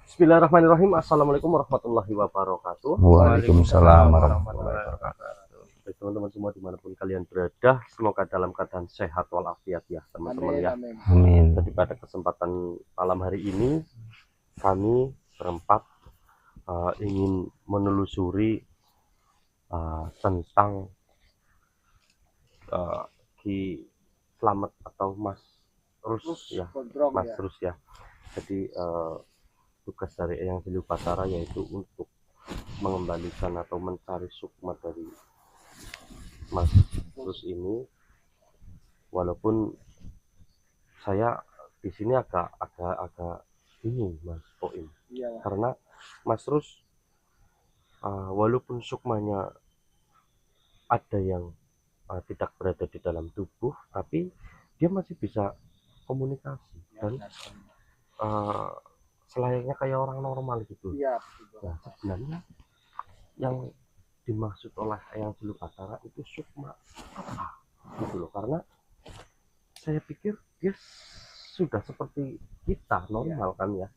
Bismillahirrahmanirrahim. Assalamualaikum warahmatullahi wabarakatuh. Waalaikumsalam warahmatullahi wabarakatuh. Baik teman-teman semua dimanapun kalian berada, semoga dalam keadaan sehat walafiat ya teman-teman ya. Amin. Jadi pada kesempatan malam hari ini kami berempat ingin menelusuri tentang Ki Slamet atau Mas Rus ya, Mas Rus ya. Jadi tugas dari Eyang Sili Batara yaitu untuk mengembalikan atau mencari sukma dari Mas Rus ini. Walaupun saya di sini agak bingung Mas Poim, karena Mas Rus walaupun sukmanya ada yang tidak berada di dalam tubuh, tapi dia masih bisa komunikasi dan selayaknya kayak orang normal gitu. Nah, sebenarnya yang dimaksud oleh Eyang Sili Batara itu sukma apa gitu loh, karena saya pikir dia sudah seperti kita normal kan ya,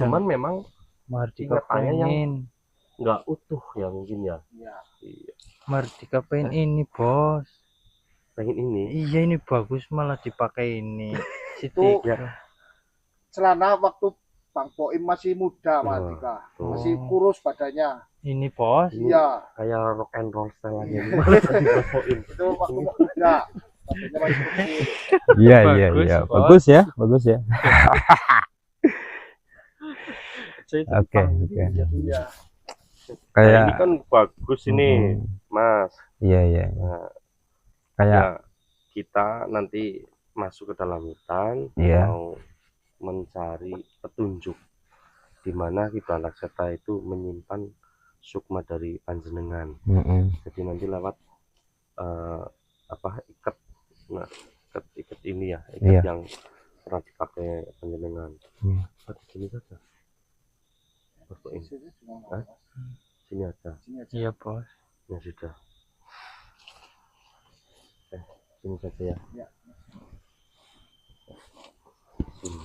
cuman memang ingatannya yang nggak utuh ya mungkin ya. Iya. Mardika pengen ini bos, Pengen ini. iya ini bagus malah dipakai ini. Itu Ya. celana waktu Bang Poim masih muda, Mardika masih kurus badannya. Ini bos, Iya, Kayak rock and roll style aja. itu waktu muda, badannya masih kecil. iya Bagus, bagus ya. Oke. Iya. Kayak ini kan bagus ini Mas. Iya. Nah, Kayak ya, kita nanti masuk ke dalam hutan, mau mencari petunjuk di mana Ki Balakseta itu menyimpan sukma dari panjenengan. Jadi nanti lewat ikat, nah ikat ini ya, ikat yang pernah dipakai panjenengan. Sini saja. Sini aja. iya bos. Ya sudah. Sini saja ya. Sini.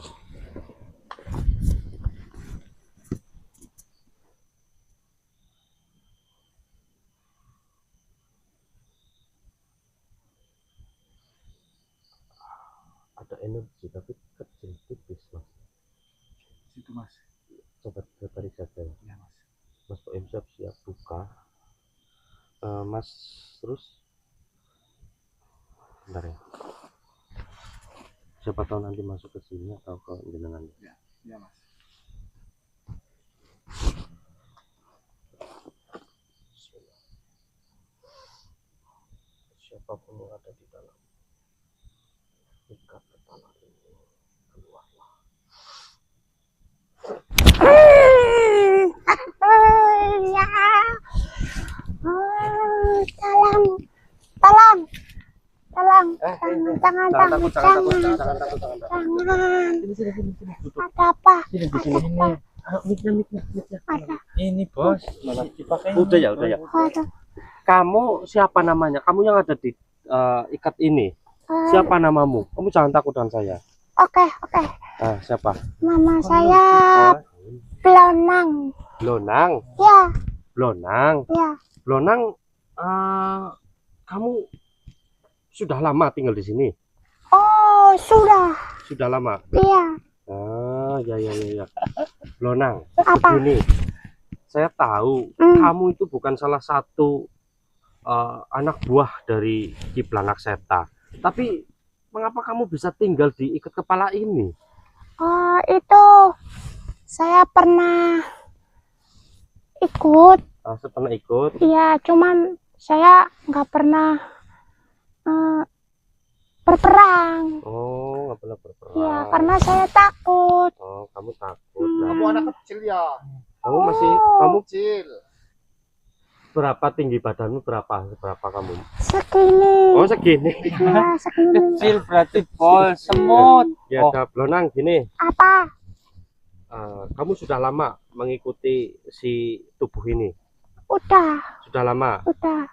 Ada energi tapi kecil tipis Mas. Situ Mas. Coba tarik saja ya. Iya Mas. Mas Poim siap buka. Mas terus bentar ya. Siapa tahu nanti masuk ke sini atau ke jenengan. Iya Mas. Siapapun yang ada di dalam ikat kepala ini, keluarlah. Jangan takut. Ada apa? Ini bos, malah dipakai. Udah ya. Kamu siapa namanya? Kamu yang ada di ikat ini. Siapa namamu? Kamu jangan takut dengan saya. Oke. Siapa? Nama saya Blonang. Blonang. Ya. Blonang, kamu sudah lama tinggal di sini? Oh, sudah. Sudah lama? Iya. Ya. Blonang, Apa? begini. Saya tahu kamu itu bukan salah satu anak buah dari Ki Balakseta. Tapi mengapa kamu bisa tinggal di ikat kepala ini? Oh, itu saya pernah ikut. Pernah ikut? Iya, cuman saya nggak pernah berperang. Oh, nggak pernah berperang. Iya, karena saya takut. Oh, kamu takut. Kamu anak kecil ya. Kamu Kecil. berapa tinggi badanmu? Berapa kamu? Segini. Oh, segini. Ya, segini. Kecil berarti bos, semut. Ya, Blonang gini. Apa? Kamu sudah lama mengikuti si tubuh ini? Udah. Sudah lama? Udah.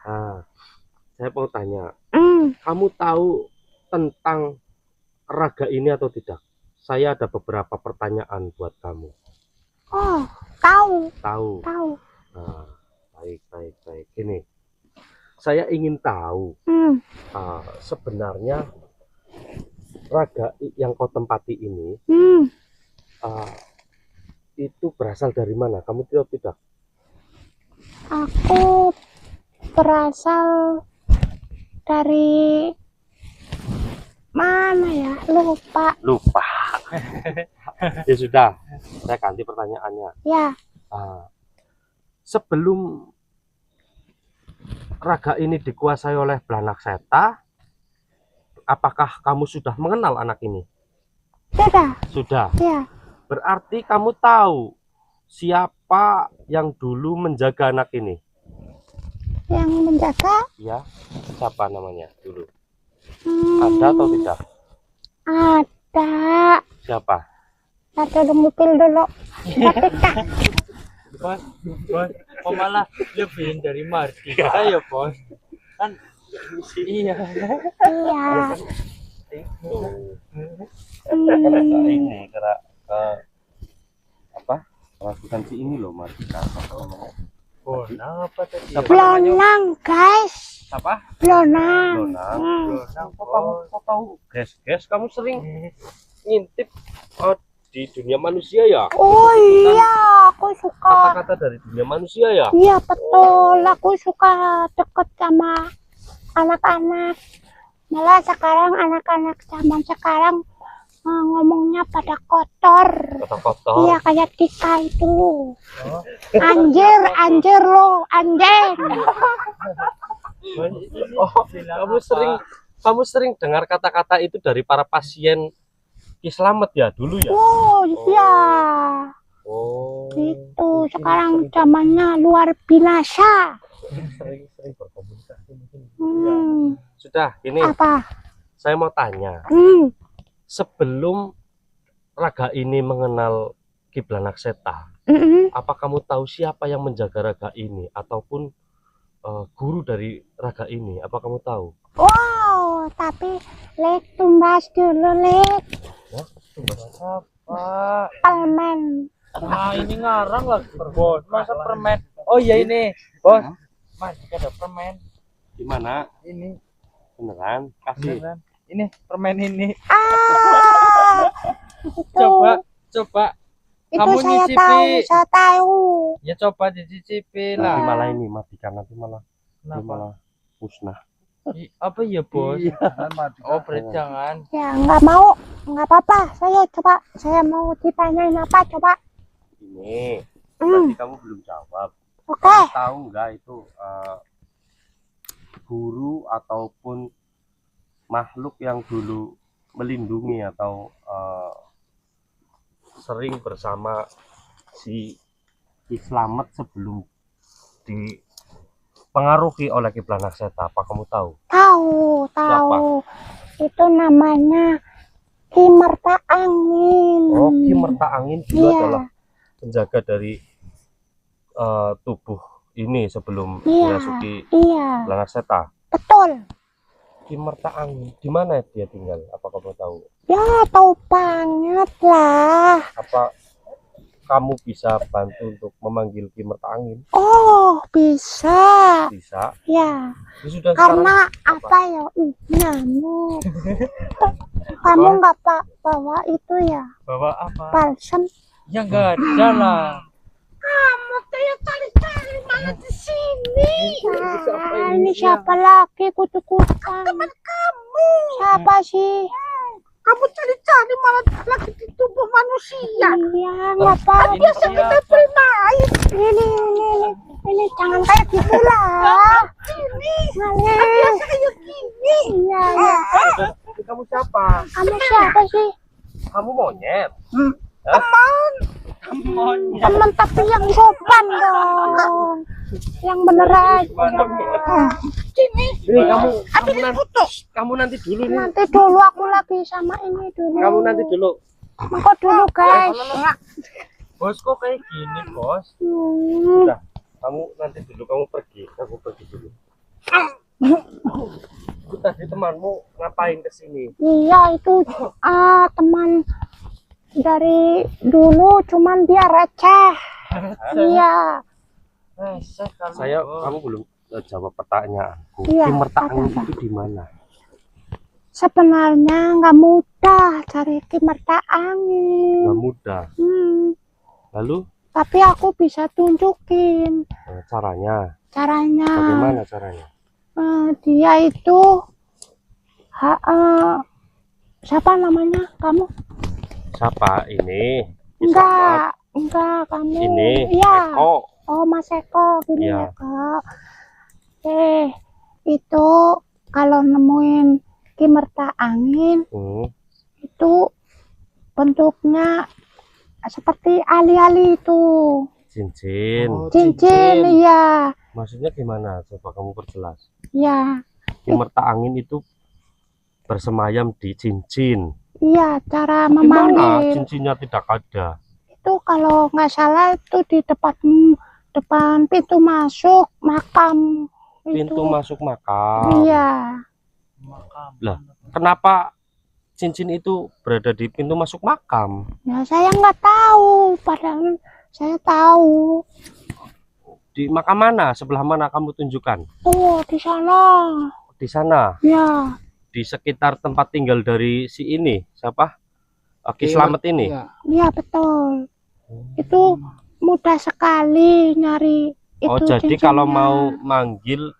Saya mau tanya, kamu tahu tentang raga ini atau tidak? Saya ada beberapa pertanyaan buat kamu. Oh, tahu, Tahu. tahu. Nah, baik. Ini saya ingin tahu sebenarnya raga yang kau tempati ini itu berasal dari mana? Kamu tahu tidak? Aku berasal dari mana ya? Lupa. Ya sudah, saya ganti pertanyaannya. Ya, Sebelum raga ini dikuasai oleh Blanak Seta, apakah kamu sudah mengenal anak ini? sudah. Sudah. Ya, Berarti kamu tahu siapa yang dulu menjaga anak ini? yang menjaga. Ya, siapa namanya dulu? Hmm, Ada atau tidak? Ada. Siapa? Ada mobil dulu. Bos, kok malah lebihin dari Martika ya bos? Kan iya. Iya. Ini kira apa? Lakukan si ini loh, Martika. Oh, apa tadi? Blonang, guys. Apa? Blonang. Lonang. Kok tahu? Guys, kamu sering ngintip di dunia manusia ya? Oh iya, aku suka. Kata-kata dari dunia manusia ya? Iya betul, aku suka deket sama anak-anak. Malah sekarang anak-anak zaman sekarang ngomongnya pada kotor. Kotor-kotor. Iya kayak Tika itu. Anjir lo, anjing. Kamu sering dengar kata-kata itu dari para pasien Ki Slamet ya dulu ya? Oh iya. Oh. Itu sekarang zamannya luar biasa. Sering berkomunikasi mungkin. Sudah, ini Apa? saya mau tanya. Sebelum raga ini mengenal Ki Blanak Seta, apa kamu tahu siapa yang menjaga raga ini ataupun guru dari raga ini? Apa kamu tahu? Wow, tapi Lek tumbas dulu Lek. Apa? Permen. Nah ini ngarang lah bos. Masa permen? Oh iya ini bos. Mas ada permen. Di mana? Ini Beneran? Kasih. beneran. Ini permen ini. Itu. Coba. Itu Kamu saya nyicipi. tahu. Ya coba dicicipi Nanti lah. malah ini matikan, nanti malah Kenapa? musnah. Apa ya bos? Iya. Oh berarti jangan. Ya nggak mau, nggak apa-apa. Saya mau ditanyain apa coba. Ini tadi kamu belum jawab. Oke. Kamu tahu nggak itu guru ataupun makhluk yang dulu melindungi atau sering bersama si Ki Slamet sebelum dipengaruhi oleh Ki Blanak Seta? Apa kamu tahu? Tahu. Itu namanya Ki Merta Angin. Oh, Ki Merta Angin juga Iya. adalah penjaga dari tubuh ini sebelum Iya. memasuki Iya, Blanak Seta. betul. Ki Merta Angin, di mana dia tinggal? Apa kamu tahu? Ya, tahu banget lah. Apa kamu bisa bantu untuk memanggil Ki Merta Angin? Oh, bisa. Bisa. Ya, Ya sudah, karena sekarang apa ya? Nyamuk. Kamu nggak bawa itu ya? Bawa apa? Balsam. Ya enggak ada lah. Kamu kayak cari-cari malah di sini. Ini siapa lagi kutu-kutan? Teman kamu. Siapa sih? Kamu cari-cari malah lagi di tubuh manusia. Iya, nggak apa-apa. Ini siapa? Ini jangan kayak gitu lah. Ini. Biasa kayak gini. Iya. kamu siapa? Kamu siapa sih? Kamu monyet? Teman tapi yang sopan dong. Yang bener aja. Sini. Ini kamu nanti dulu nih. Nanti dulu aku lagi sama ini dulu. Kamu nanti dulu. Aku dulu guys. Bos kok kayak gini bos? Sudah, kamu nanti dulu, kamu pergi dulu. Tadi temanmu ngapain kesini? Iya itu teman dari dulu, cuman dia receh. Iya. Saya kamu belum jawab pertanyaanku. Iya, Kimerta angin apa-apa. itu di mana? Sebenarnya nggak mudah cari kimerta angin. Nggak mudah. Lalu Tapi aku bisa tunjukin caranya? caranya. Bagaimana caranya? Dia itu siapa namanya kamu? Siapa ini? Enggak kamu. Ini Iya. Eko. Oh, Mas Eko, gini Iya. ya Kak. Itu kalau nemuin kimerta angin itu bentuknya seperti ali-ali itu. Cincin. Cincin, iya. Maksudnya gimana? Coba kamu perjelas. Iya. Kimerta angin itu bersemayam di cincin. Iya, cara Gimana memanggil. cincinnya tidak ada? Itu kalau nggak salah itu di depan pintu masuk makam. Pintu itu. masuk makam. Iya. Lah, kenapa cincin itu berada di pintu masuk makam? Ya saya nggak tahu, padahal saya tahu. Di makam mana? Sebelah mana kamu tunjukkan? Tuh di sana. Di sana. Ya. Di sekitar tempat tinggal dari si ini, siapa? Ki Slamet ini. Iya betul. Itu mudah sekali nyari itu. Oh, jadi cincinnya. kalau mau manggil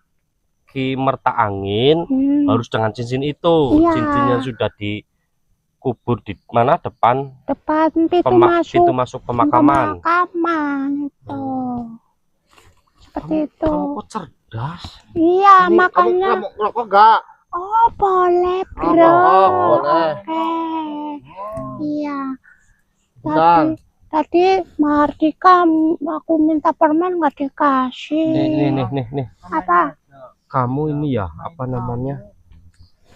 kimerta angin harus dengan cincin itu. Iya. Cincinnya sudah dikubur di mana? Depan pintu masuk pemakaman. Pemakaman itu. Seperti itu. Kamu kok cerdas? Iya, Ini makanya. kamu ngerokok enggak? Oh, boleh, Bro. boleh. Oke. Iya. Bentar. Tadi Mardika aku minta permen nggak dikasih. Nih. Apa? Kamu ini ya, apa namanya?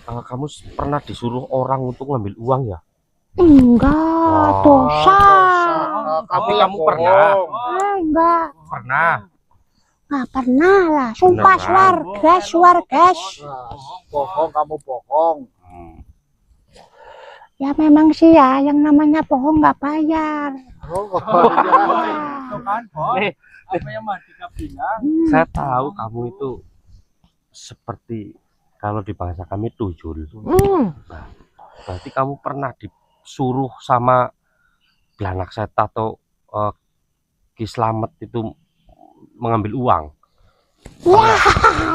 Kamu pernah disuruh orang untuk ngambil uang ya? Enggak, dosa. Tapi kamu pernah? Enggak. Pernah. Nggak pernah lah. Sumpah, Beneran? suar, guys. Bohong, kamu bohong. Ya memang sih ya, yang namanya bohong nggak bayar. Itu kan, Bos. Apa yang Mardika bilang? Saya tahu kamu itu seperti kalau di bahasa kami tuyul. Nah, berarti kamu pernah disuruh sama Blanak Seta atau Ki Slamet itu mengambil uang.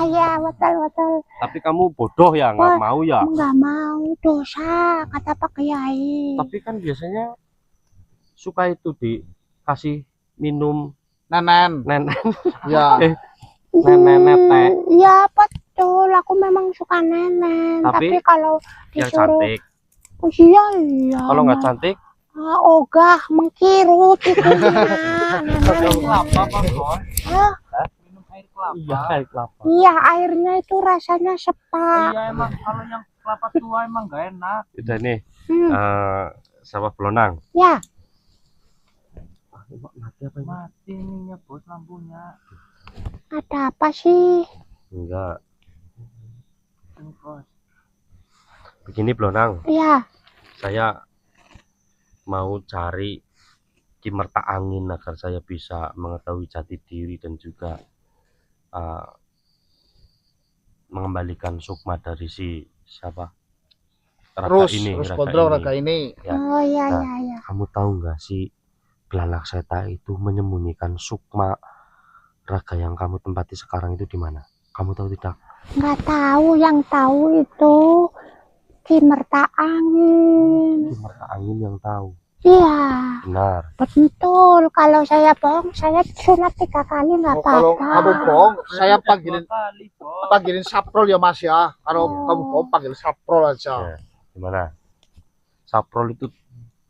Ya, betul. Tapi kamu bodoh ya, nggak mau ya. Nggak mau, dosa, kata Pak Kiai. Tapi kan biasanya suka itu dikasih minum Nenen. nenek. Ya. Nenek. Ya betul, aku memang suka nenek. Tapi kalau Yang disuruh, cantik. oh, iya. Kalau nggak cantik, ogah, mengkirut itu. Air kelapa, Bang, Bos. Hah? Minum air kelapa. iya kayak kelapa. Iya, airnya itu rasanya sepak. Iya, emang kalau yang kelapa tua emang nggak enak. Udah nih, sama Blonang. Ya, Mati apa ini? Mati ininya, Bos, lampunya. ada apa sih? Enggak. Ini, Bos. Begini Blonang, Ya, saya mau cari kimerta angin agar saya bisa mengetahui jati diri dan juga mengembalikan sukma dari si siapa raga ini. Ya. oh iya, Nah, iya. Kamu tahu nggak sih Blanak Seta itu menyembunyikan sukma raga yang kamu tempati sekarang itu di mana? Kamu tahu tidak? Nggak tahu, yang tahu itu kimerta angin. Kimerta angin yang tahu. Iya, Benar. betul. Kalau saya bohong, saya sunat 3 kali nggak Kalau apa-apa. kamu bohong, saya panggilin 2 kali, Bos. panggilin saprol ya Mas ya. Kalau kamu bohong panggil saprol aja. Ya, gimana? Saprol itu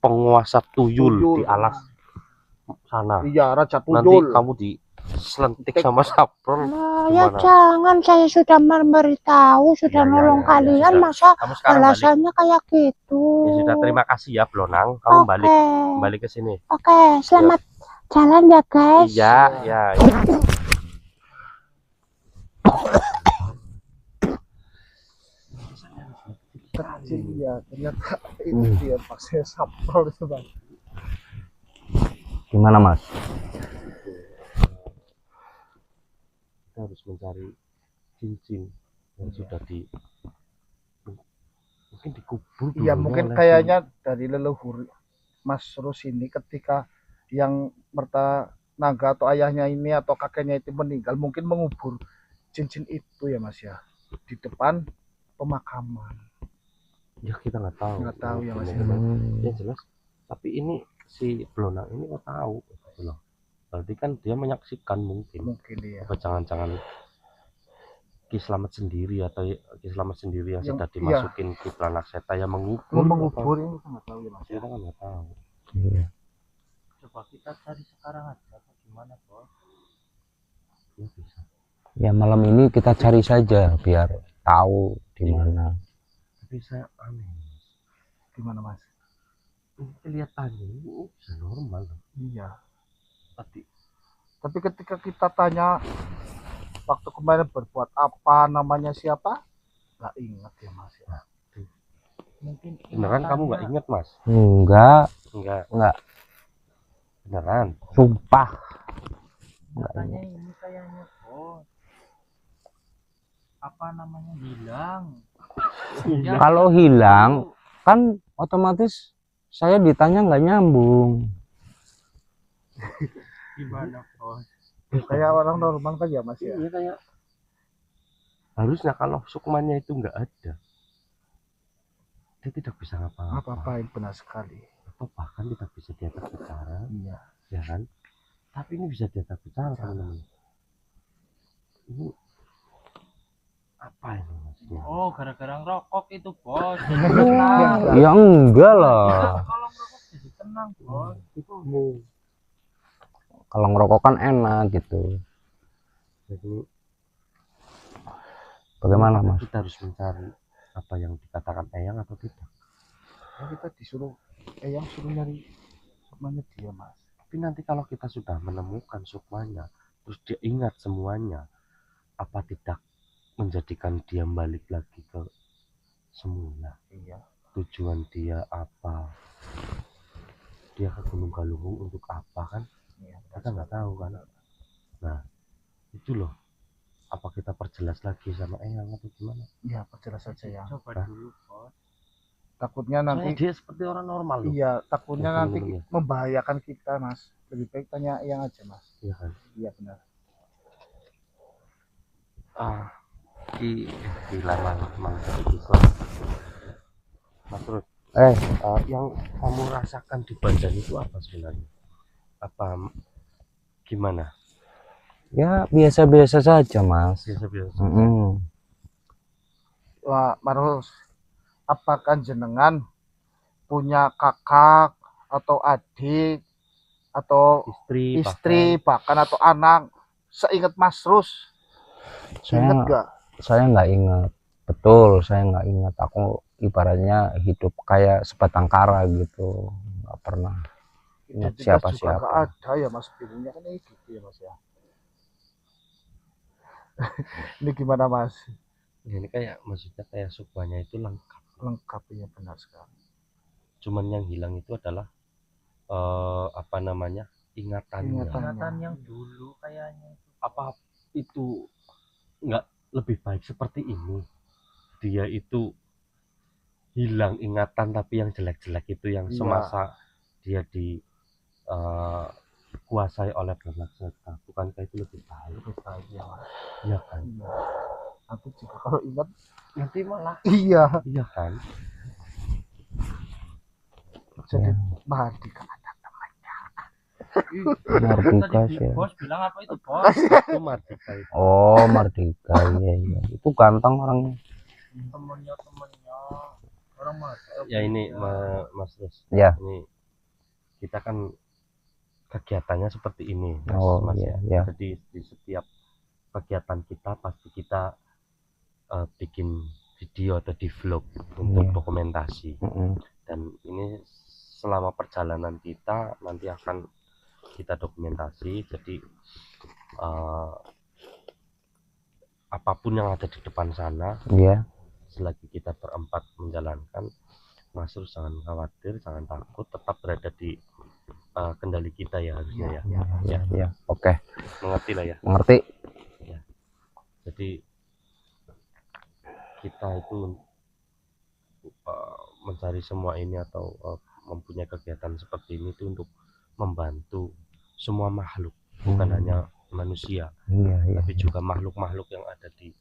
penguasa tuyul di alas sana. Iya, Raja Nanti Tuyul. kamu diselentik sama Saprol. Nah, ya Gimana? jangan, saya sudah memberitahu, sudah Ya, nolong ya, kalian, sudah. masa Kamu sekarang balik. alasannya kayak gitu. Ya sudah, terima kasih ya Blonang. Kamu Oke. balik ke sini. Oke, selamat jalan ya guys. Iya, ya. kecil ya, ternyata itu dia pas saya sampel itu bang. Gimana Mas? Kita harus mencari cincin yang sudah mungkin dikubur Iya dulunya mungkin oleh kayaknya dari leluhur Mas Rus ini ketika yang naga atau ayahnya ini atau kakeknya itu meninggal mungkin mengubur cincin itu ya Mas ya di depan pemakaman. ya kita nggak tahu Ya Mas ya. Ya jelas, tapi ini si Blonang ini kok tahu gitu loh. Berarti kan dia menyaksikan mungkin Iya. apa jangan-jangan Ki Slamet sendiri atau Ki Slamet sendiri yang sudah Iya. dimasukin ke Pranakseta yang mengubur Ini kita nggak tahu ya Mas ya. kita kan nggak tahu. Iya. Coba kita cari sekarang aja apa gimana bos? Ya bisa. Ya malam ini kita cari saja biar tahu di mana. Tapi saya aneh, Gimana Mas? ini kelihatannya ini bisa normal loh. Iya. Tapi ketika kita tanya waktu kemarin berbuat apa, namanya siapa, nggak ingat ya Mas ya. Mungkin beneran kamu nggak ingat Mas? Enggak Beneran. sumpah. katanya ini kayaknya bos. Apa namanya hilang? Ya, Kalau hilang kan otomatis saya ditanya nggak nyambung. gimana bos? Kayak orang normal kan ya Mas ya. Iya kayak harusnya kalau Sukmanya itu nggak ada, dia tidak bisa ngapa-ngapa. Apa-apain benar sekali. Atau bahkan tidak bisa diajak bicara, Iya. ya kan? Tapi ini bisa diajak bicara teman-teman. Ini apa ini maksudnya? Oh gara-gara ngerokok itu bos. Ya enggak lah. Kalau ngerokok jadi tenang bos. Itu Kalau ngerokok kan enak gitu. jadi Bagaimana Mas? kita harus mencari apa yang dikatakan Eyang atau tidak. Ya, kita disuruh yang suruh nyari Sukmanya dia Mas. Tapi nanti kalau kita sudah menemukan Sukmanya, terus dia ingat semuanya, apa tidak menjadikan dia balik lagi ke semula? Iya. Tujuan dia apa? Dia ke Gunung Galunggung untuk apa kan? Iya. Kita nggak tahu kan. Nah itu loh, apa kita perjelas lagi sama Eyang atau gimana? Iya, perjelas saja ya. Coba dulu bos. Takutnya nanti Dia seperti orang normal loh. iya, takutnya Ya, nanti teman-teman ya. membahayakan kita Mas. Lebih baik tanya yang aja Mas. Iya kan? Iya benar. Gila mang Islam. Mas Rud, yang kamu rasakan di badan itu apa sebenarnya? Apa gimana? Ya biasa-biasa saja Mas. Biasa-biasa. Wah, Marus, apakah jenengan punya kakak atau adik atau istri bahkan atau anak seingat Mas Rus? Ingat gak? Saya nggak ingat. Betul, saya nggak ingat. Aku ibaratnya hidup kayak sebatang kara gitu, nggak pernah ingat siapa-siapa. Nggak ada ya Mas, bingungnya kan gitu ya Mas ya. Ini gimana Mas? Ini kayak maksudnya kayak Sukmanya itu Lengkap ya, benar sekali. cuman yang hilang itu adalah apa namanya ingatannya. Ingatan yang dulu kayaknya. Apa itu nggak lebih baik seperti ini? Dia itu hilang ingatan tapi yang jelek-jelek itu yang Iya. semasa dia kuasai oleh Pranakseta, bukankah itu lebih baik? Lebih baik ya Mas. Iya kan? Iya. Aku juga kalau ingat Nanti malah iya iya kan? jadi Ya. Mahardika. Mardika Tadi sih. bos bilang apa itu bos? Itu Mardika itu. Oh Mardika, iya. Itu ganteng orangnya. Temennya orang mati. Ya ini Mas Rus. Ya. Ini kita kan kegiatannya seperti ini, Oh Mas iya, ya. ya. Jadi di setiap kegiatan kita pasti kita bikin video atau di vlog untuk Iya. dokumentasi. Dan ini selama perjalanan kita nanti akan kita dokumentasi. Jadi apapun yang ada di depan sana, Iya. selagi kita berempat menjalankan, Mas Rus jangan khawatir, jangan takut, tetap berada di kendali kita ya harusnya ya. Ya, oke. Mengerti lah ya. Mengerti. Jadi kita itu mencari semua ini atau mempunyai kegiatan seperti ini itu untuk membantu semua makhluk, bukan hanya manusia, tapi juga makhluk-makhluk yang ada di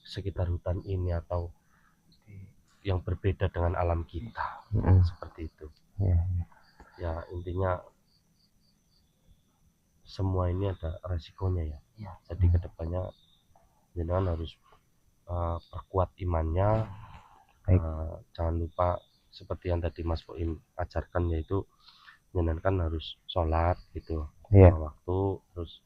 sekitar hutan ini atau yang berbeda dengan alam kita. Seperti itu. Ya intinya semua ini ada resikonya ya. Jadi kedepannya jenengan harus perkuat imannya. Jangan lupa seperti yang tadi Mas Boim ajarkan, yaitu jenengan kan harus sholat gitu waktu. Terus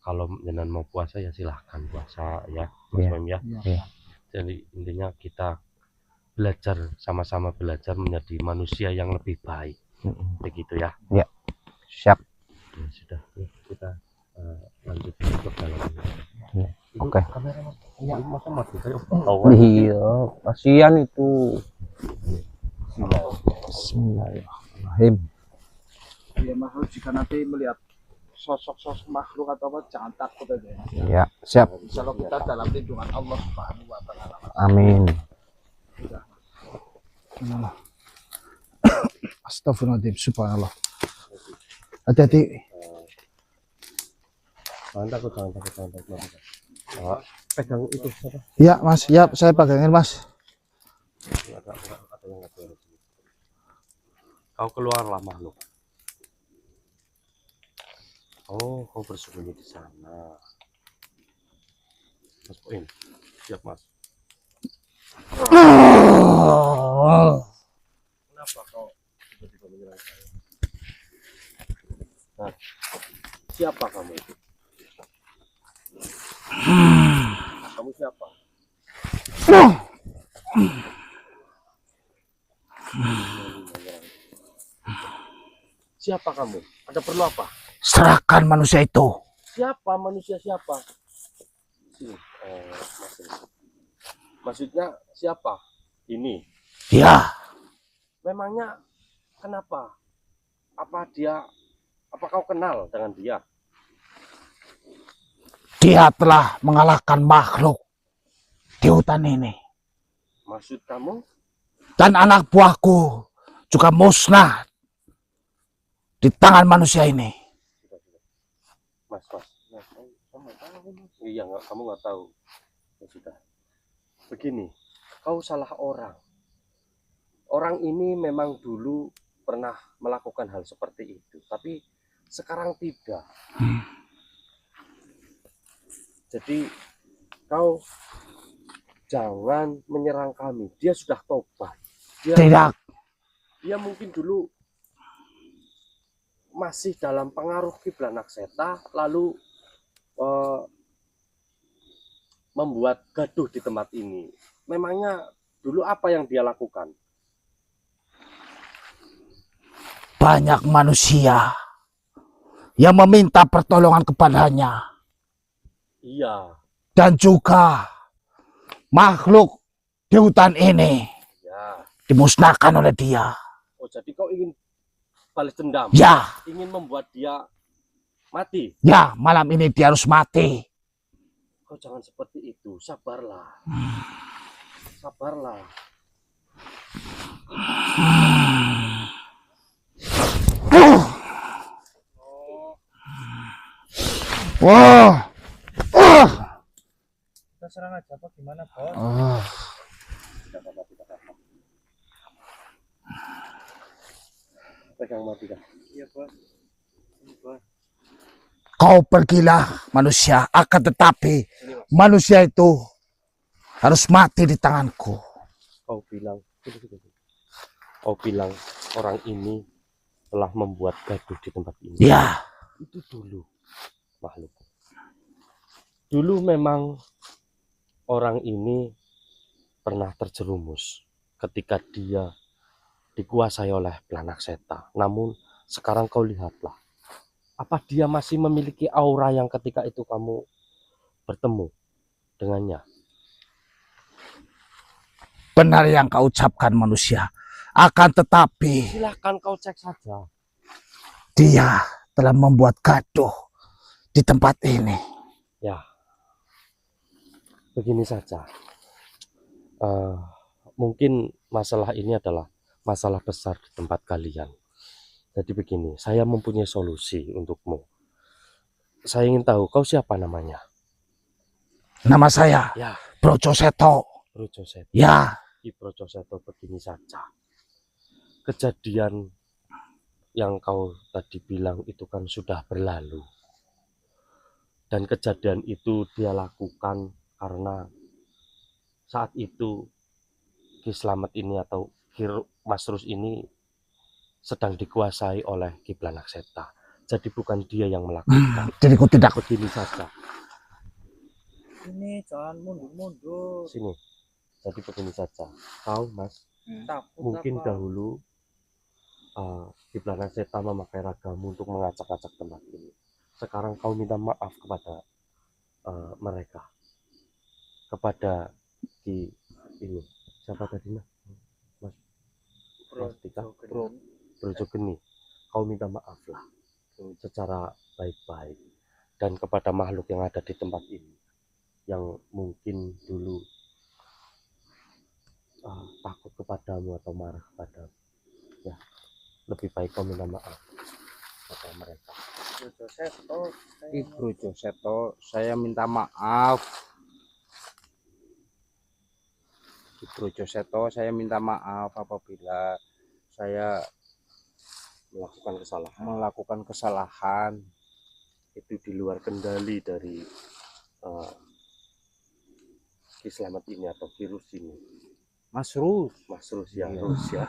kalau jenengan mau puasa ya silahkan puasa ya Mas Boim ya. Jadi intinya kita belajar, sama-sama belajar menjadi manusia yang lebih baik. Begitu ya. Ya, siap. Ya, sudah ya, kita lanjut ke dalam. Oke. Kamera Mas. Iya, masa mati kayak Iya, kasihan itu. Bismillahirrahmanirrahim. Ya makhluk, jika nanti melihat sosok-sosok makhluk atau apa, jangan takut aja. Ya, siap. Insya Allah kita dalam lindungan Allah Subhanahu wa Ta'ala. Amin. Astagfirullahaladzim, subhanallah. Hati-hati. jangan takut. Pegang itu apa? Ya Mas, ya saya pegangin Mas. Ada yang nggak beres. Kau keluarlah makhluk. Oh, kau bersembunyi di sana. Mas Boim, siap Mas. Kenapa kau tiba-tiba menyerang saya? Nah, siapa kamu? Kamu siapa? Siapa kamu? Ada perlu apa? Serahkan manusia itu. Siapa manusia siapa? Sini, maksudnya siapa? Ini. Ya, Memangnya kenapa? Apa kau kenal dengan dia? dia telah mengalahkan makhluk di hutan ini. Maksud kamu? Dan anak buahku juga musnah di tangan manusia ini. Mas. Iya, kamu nggak tahu. Ya sudah. Begini, kau salah orang. Orang ini memang dulu pernah melakukan hal seperti itu, tapi sekarang tidak. Jadi kau jangan menyerang kami. Dia sudah tobat. Tidak. Dia mungkin dulu masih dalam pengaruh kiblat Nakseta, lalu membuat gaduh di tempat ini. Memangnya dulu apa yang dia lakukan? Banyak manusia yang meminta pertolongan kepadanya. Iya. Dan juga makhluk di hutan ini Ya. dimusnahkan oleh dia. Oh, jadi kau ingin balas dendam? Ya, Ingin membuat dia mati? ya, malam ini dia harus mati. Kau jangan seperti itu. Sabarlah. Sabarlah. Wah. Kita serang aja apa gimana, Bos? Tidak apa-apa. Pegang mati kan? Iya, Bos. Ini, Bos. Kau pergilah manusia, akan tetapi manusia itu harus mati di tanganku. Kau bilang, kau bilang orang ini telah membuat gaduh di tempat ini. Ya, Itu dulu makhluk. Dulu memang orang ini pernah terjerumus ketika dia dikuasai oleh Planakseta. Namun sekarang kau lihatlah, apa dia masih memiliki aura yang ketika itu kamu bertemu dengannya? Benar yang kau ucapkan manusia. Akan tetapi Silahkan kau cek saja. dia telah membuat gaduh di tempat ini. Ya, begini saja. Mungkin masalah ini adalah masalah besar di tempat kalian. Jadi begini, saya mempunyai solusi untukmu. Saya ingin tahu kau siapa namanya. Nama saya Ya, Brojoseto. Brojoseto. Ya, Brojoseto, begini saja. Kejadian yang kau tadi bilang itu kan sudah berlalu. Dan kejadian itu dia lakukan karena saat itu Ki Slamet ini atau Mas Rus ini sedang dikuasai oleh Ki Blanakseta. Jadi bukan dia yang melakukan. diriku tidak. Begini saja. Ini jangan mundur-mundur. Sini. Jadi begini saja. Kau Mas, Takut mungkin apa? dahulu Ki Blanakseta memakai ragamu untuk mengacak-acak tempat ini. Sekarang kau minta maaf kepada mereka, kepada Ki ini siapa tadi Mas? Mas Tika? Brojogeni. Kau minta maaf lah secara baik-baik dan kepada makhluk yang ada di tempat ini yang mungkin dulu takut kepadamu atau marah kepadamu. Ya, lebih baik kau minta maaf kepada mereka. Brojoseto, saya minta maaf. Brojoseto, saya minta maaf apabila saya melakukan kesalahan Itu di luar kendali dari Ki Slamet ini atau virus ini. Mas Rus. Mas Rus ya, Iya. Rus ya.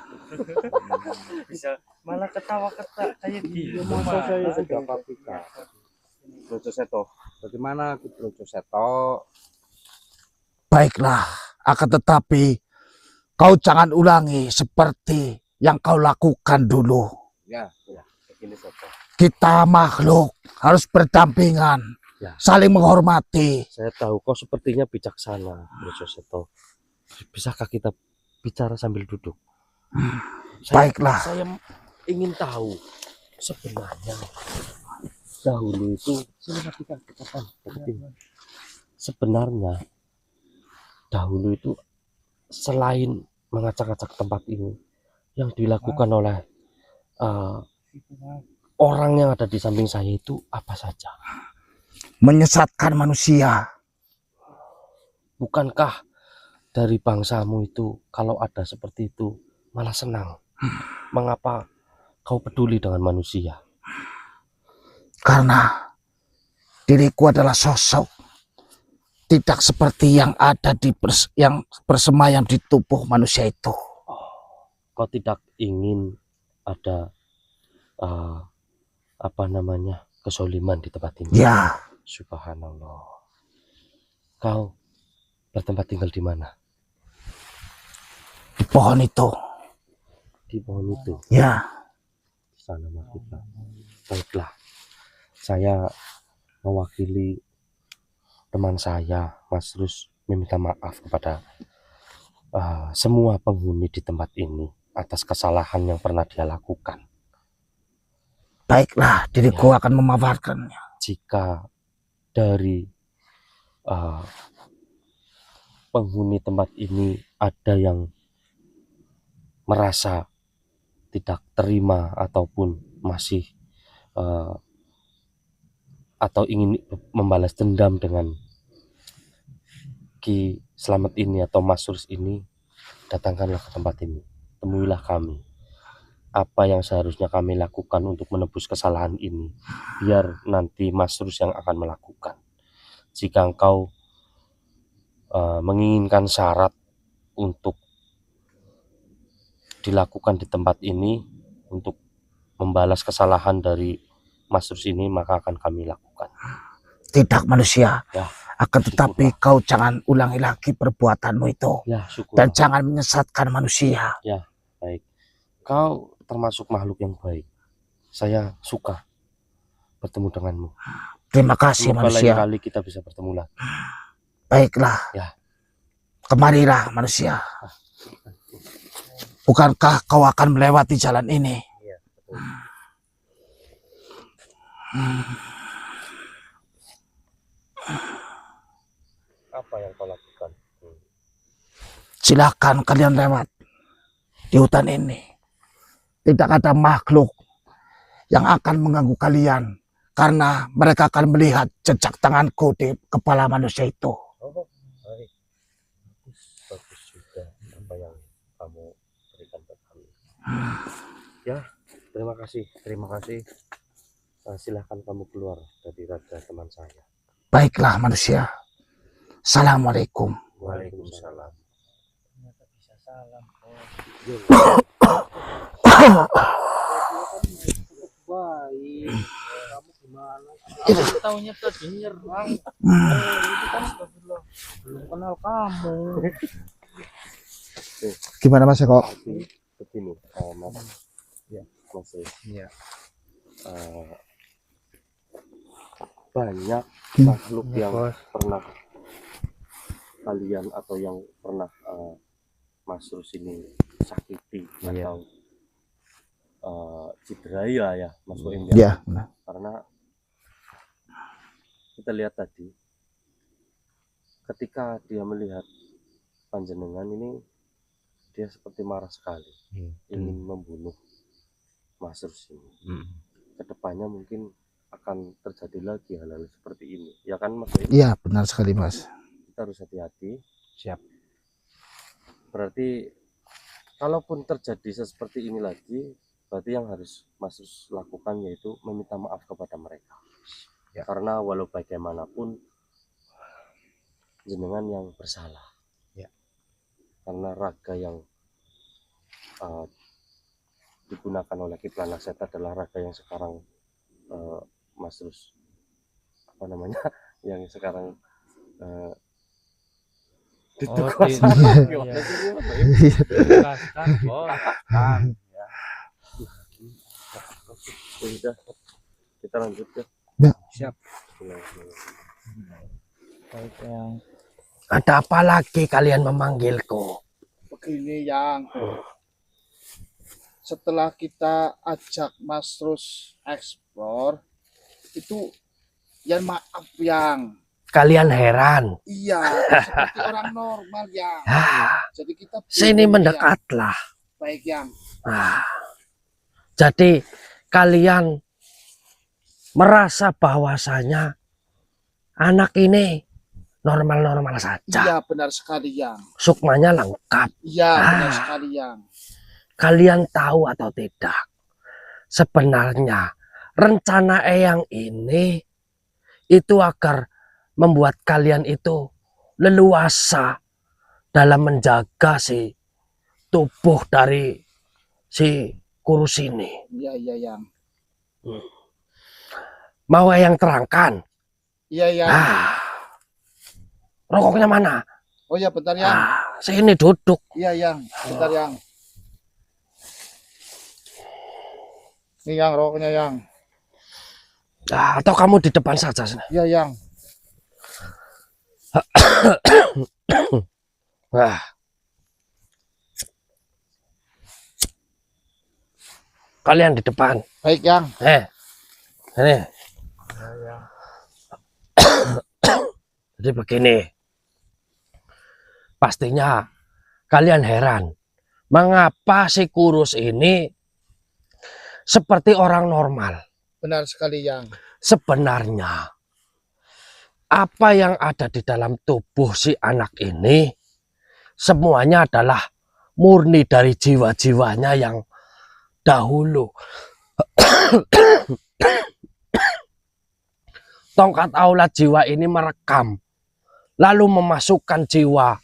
Bisa malah ketawa-ketawa kayak gitu. Masa saya sudah Aduh. pastikan. Brojoseto, bagaimana Ki Brojoseto? Baiklah, akan tetapi kau jangan ulangi seperti yang kau lakukan dulu. Ya, Begini saja. Kita makhluk harus berdampingan, Ya. saling menghormati. Saya tahu kau sepertinya bijaksana, Brojoseto. Bisakah kita bicara sambil duduk? Baiklah. Saya ingin tahu sebenarnya dahulu itu sebenarnya dahulu itu selain mengacak-acak tempat ini yang dilakukan oleh orang yang ada di samping saya itu apa saja? Menyesatkan manusia. Bukankah dari bangsamu itu kalau ada seperti itu malah senang? Mengapa kau peduli dengan manusia? Karena diriku adalah sosok tidak seperti yang ada di yang bersemayam di tubuh manusia itu. Kau tidak ingin ada kesoliman di tempat ini? Ya, Subhanallah. Kau bertempat tinggal di mana? di pohon itu. Di pohon itu. Ya, Di sana Mas kita. Baiklah. Saya mewakili teman saya, Mas Rus, meminta maaf kepada semua penghuni di tempat ini atas kesalahan yang pernah dia lakukan. baiklah, diriku akan memaafkannya. Jika dari penghuni tempat ini ada yang merasa tidak terima ataupun masih atau ingin membalas dendam dengan Ki Slamet ini atau Mas Rus ini, datangkanlah ke tempat ini, temuilah kami. Apa yang seharusnya kami lakukan untuk menebus kesalahan ini, biar nanti Mas Rus yang akan melakukan. Jika engkau menginginkan syarat untuk dilakukan di tempat ini untuk membalas kesalahan dari Mas Rus ini, maka akan kami lakukan. Tidak manusia. Ya, akan tetapi kau jangan ulangi lagi perbuatanmu itu. Ya, syukur. Dan jangan menyesatkan manusia. Ya, baik. Kau termasuk makhluk yang baik. Saya suka bertemu denganmu. Terima kasih Semoga lain manusia. kali kita bisa bertemu lagi. Baiklah. Ya. Kemarilah manusia. Bukankah kau akan melewati jalan ini? Iya, betul. Apa yang kau lakukan? Silakan kalian lewat di hutan ini. Tidak ada makhluk yang akan mengganggu kalian karena mereka akan melihat jejak tanganku di kepala manusia itu. Oh, baik. Bagus juga apa yang kamu berikan buat kami. Ya, terima kasih, terima kasih. Silahkan kamu keluar dari raga teman saya. Baiklah manusia. Assalamualaikum. Waalaikumsalam. Ternyata bisa salam, Bos. Baik. Kamu gimana? Aku tahunya tadi nyerang. Itu kan astagfirullah. Belum kenal kamu. Gimana Mas kok? Begini, Mas. Ya, Mas. Iya. Banyak makhluk yang pernah kalian atau yang pernah Mas Rus ini sakiti atau cederai lah ya Mas Boim ya. Iya. Karena kita lihat tadi ketika dia melihat panjenengan ini, dia seperti marah sekali, ingin membunuh Mas Rus ini. Kedepannya mungkin akan terjadi lagi hal-hal seperti ini, ya kan Mas Boim? Iya, benar sekali Mas. Kita harus hati-hati. Siap. Berarti kalaupun terjadi seperti ini lagi, berarti yang harus Mas Rus lakukan yaitu meminta maaf kepada mereka. Ya. Karena walau bagaimanapun jenengan yang bersalah. Ya. Karena raga yang digunakan oleh Kiplan Aset adalah raga yang sekarang Mas Rus apa namanya yang sekarang ditugaskan. Gimana sih ini, Mas Boim? Ditugaskan, Bos. Sudah, kita lanjut ya. Ya. Siap. Baik yang Ada apa lagi kalian memanggilku? Begini yang setelah kita ajak Mas Rus explore itu, yang maaf yang Kalian heran. iya seperti orang normal yang. Jadi kita Sini bingung, mendekatlah. Yang. Baik yang. Jadi kalian merasa bahwasanya anak ini normal-normal saja. Iya benar sekali yang. Sukmanya lengkap. Iya benar sekali yang. Kalian tahu atau tidak? Sebenarnya rencana Eyang ini itu agar membuat kalian itu leluasa dalam menjaga si tubuh dari si kurus ini. Iya yang. Mau Eyang terangkan? Iya yang. Rokoknya mana? Oh ya bentar yang. Sini duduk. Iya yang. Bentar yang. Ini yang rokoknya yang. Atau kamu di depan saja. Iya yang. Kalian di depan. Baik yang. Ini. Jadi begini. Pastinya kalian heran. Mengapa si kurus ini seperti orang normal? Benar sekali yang. Sebenarnya apa yang ada di dalam tubuh si anak ini semuanya adalah murni dari jiwa-jiwanya yang dahulu. Tongkat aulat jiwa ini merekam lalu memasukkan jiwa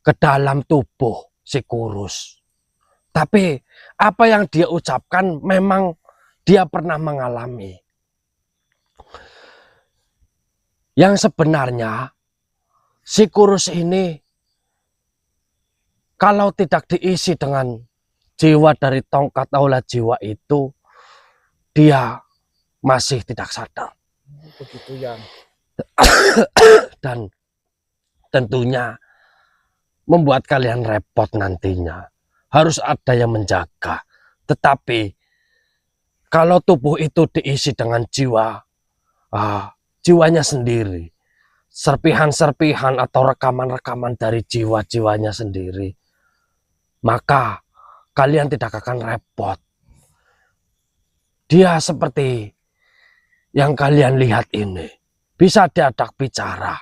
ke dalam tubuh si kurus. Tapi apa yang dia ucapkan memang dia pernah mengalami. Yang sebenarnya si kurus ini kalau tidak diisi dengan jiwa dari tongkat aulat jiwa itu, dia masih tidak sadar. Begitu yang. Dan tentunya membuat kalian repot nantinya. harus ada yang menjaga. Tetapi kalau tubuh itu diisi dengan jiwa, jiwanya sendiri, serpihan-serpihan atau rekaman-rekaman dari jiwa-jiwanya sendiri, maka kalian tidak akan repot. Dia seperti yang kalian lihat ini, bisa diajak bicara,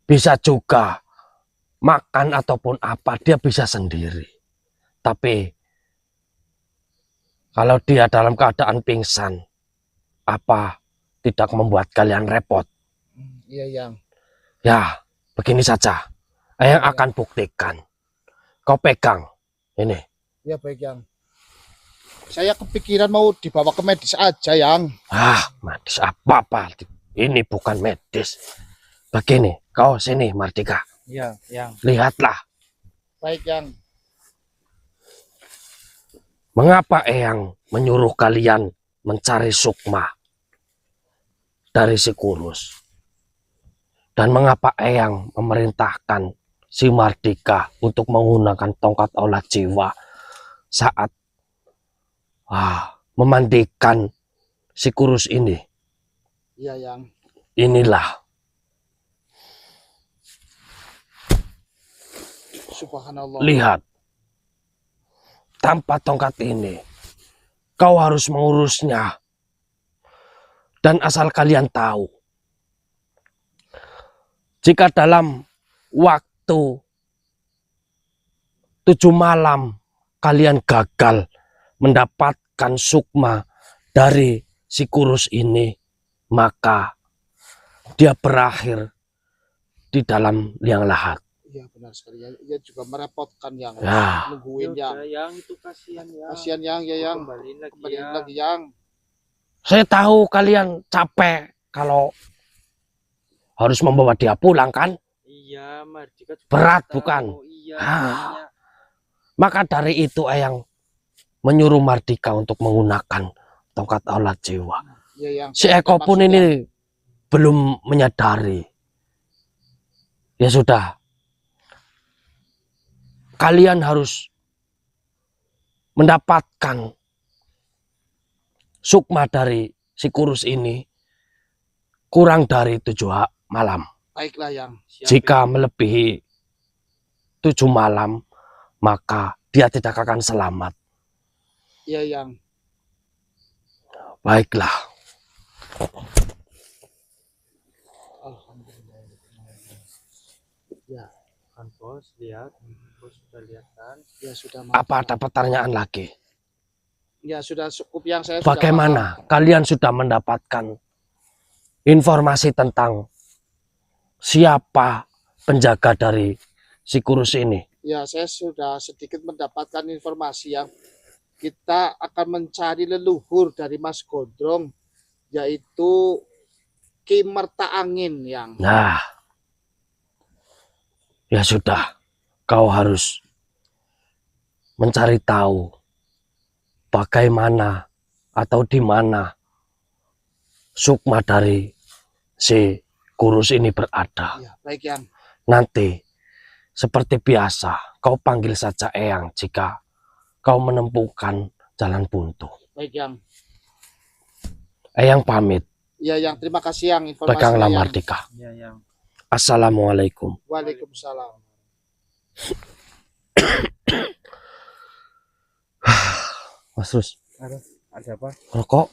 bisa juga makan ataupun apa, dia bisa sendiri. Tapi kalau dia dalam keadaan pingsan, apa tidak membuat kalian repot? Iya, Yang. Ya, begini saja. Yang akan buktikan. Kau pegang ini. Ya baik, Yang. Saya kepikiran mau dibawa ke medis aja, Yang. Medis apa-apa. Ini bukan medis. Begini, kau sini Mardika. Iya, Yang. Lihatlah. Baik, Yang. Mengapa Eyang menyuruh kalian mencari Sukma dari si Kurus? Dan mengapa Eyang memerintahkan si Mardika untuk menggunakan tongkat aulat jiwa saat memandikan si Kurus ini? Iya, Yang. Inilah. Subhanallah. Lihat. Tanpa tongkat ini, kau harus mengurusnya. Dan asal kalian tahu, jika dalam waktu 7 malam kalian gagal mendapatkan Sukma dari si Kurus ini, maka dia berakhir di dalam liang lahat. Iya benar sekali. Ya juga merepotkan, Yang. Ya. Nungguin, Yang. Yang itu kasihan, Yang. Kasihan, Yang, ya, Yang. Kembaliin lagi, Kembaliin Yang. lagi, Yang. Saya tahu kalian capek kalau harus membawa dia pulang kan? Iya, Mardika juga Berat tahu. bukan? Iya, Ah. makanya. Maka dari itu Eyang menyuruh Mardika untuk menggunakan tongkat aulat jiwa. Iya, Yang. Si Eko pun ini belum menyadari. Ya sudah. Kalian harus mendapatkan Sukma dari si Kurus ini kurang dari 7 malam. Baiklah, Yang. Siap, Jika melebihi 7 malam, maka dia tidak akan selamat. Iya, Yang. Baiklah. Alhamdulillah. Ya, kan, Bos, lihat. Bos sudah lihat kan? ya sudah. Apa ada pertanyaan lagi? Ya sudah cukup, Yang. Saya Bagaimana kalian sudah mendapatkan informasi tentang siapa penjaga dari si Kurus ini? Ya, saya sudah sedikit mendapatkan informasi, Yang. Kita akan mencari leluhur dari Mas Gondrong, yaitu Ki Merta Angin, Yang. Nah, ya sudah, kau harus mencari tahu bagaimana atau di mana Sukma dari si Kurus ini berada. Ya, baik, Yang. Nanti, seperti biasa, kau panggil saja Eyang jika kau menemukan jalan buntu. Baik, Yang. Eyang pamit. Ya, Yang. Terima kasih, Yang. Informasinya, Peganglah Yang. Mardika. Iya, Yang. Assalamualaikum. Waalaikumsalam. Mas Rus, Ada apa? rokok?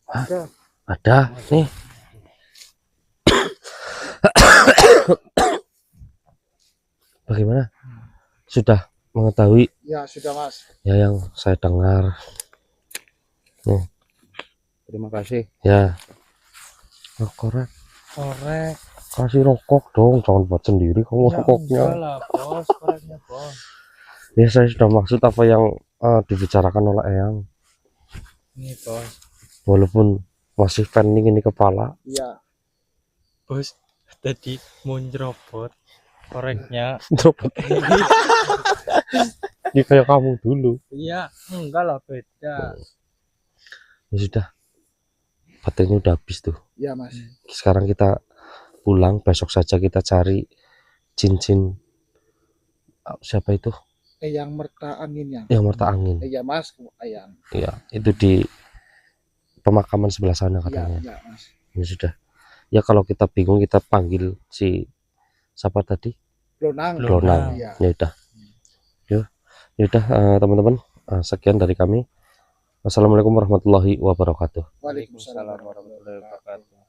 Hah? Ada. Ada, nih. Bagaimana? Sudah mengetahui Ya, sudah, Mas. ya yang saya dengar? Terima kasih. Ya. Korek. Korek. Kasih rokok dong, jangan buat sendiri kamu Ya, rokoknya. enggak lah, Bos. Koreknya, Bos. Ya saya sudah maksud apa yang dibicarakan oleh Eyang. Ini, Bos. Walaupun masih pening ini kepala. Iya. Bos, tadi mau nyerobot koreknya. Dropot. Ini kayak kamu dulu. Iya, enggak lah, beda. Ya sudah. Baterainya udah habis tuh. Ya, Mas. Sekarang kita pulang, besok saja kita cari cincin siapa itu Eyang Merta Anginnya. yang Merta Angin. Iya Mas, Eyang. Iya, itu di pemakaman sebelah sana Iya, katanya. iya Mas. Ya sudah. Ya kalau kita bingung kita panggil si siapa tadi? Lonang. Lonang. Iya. Ya udah. Ya udah teman-teman, sekian dari kami. Wassalamualaikum warahmatullahi wabarakatuh. Waalaikumsalam Waalaikumsalam warahmatullahi wabarakatuh.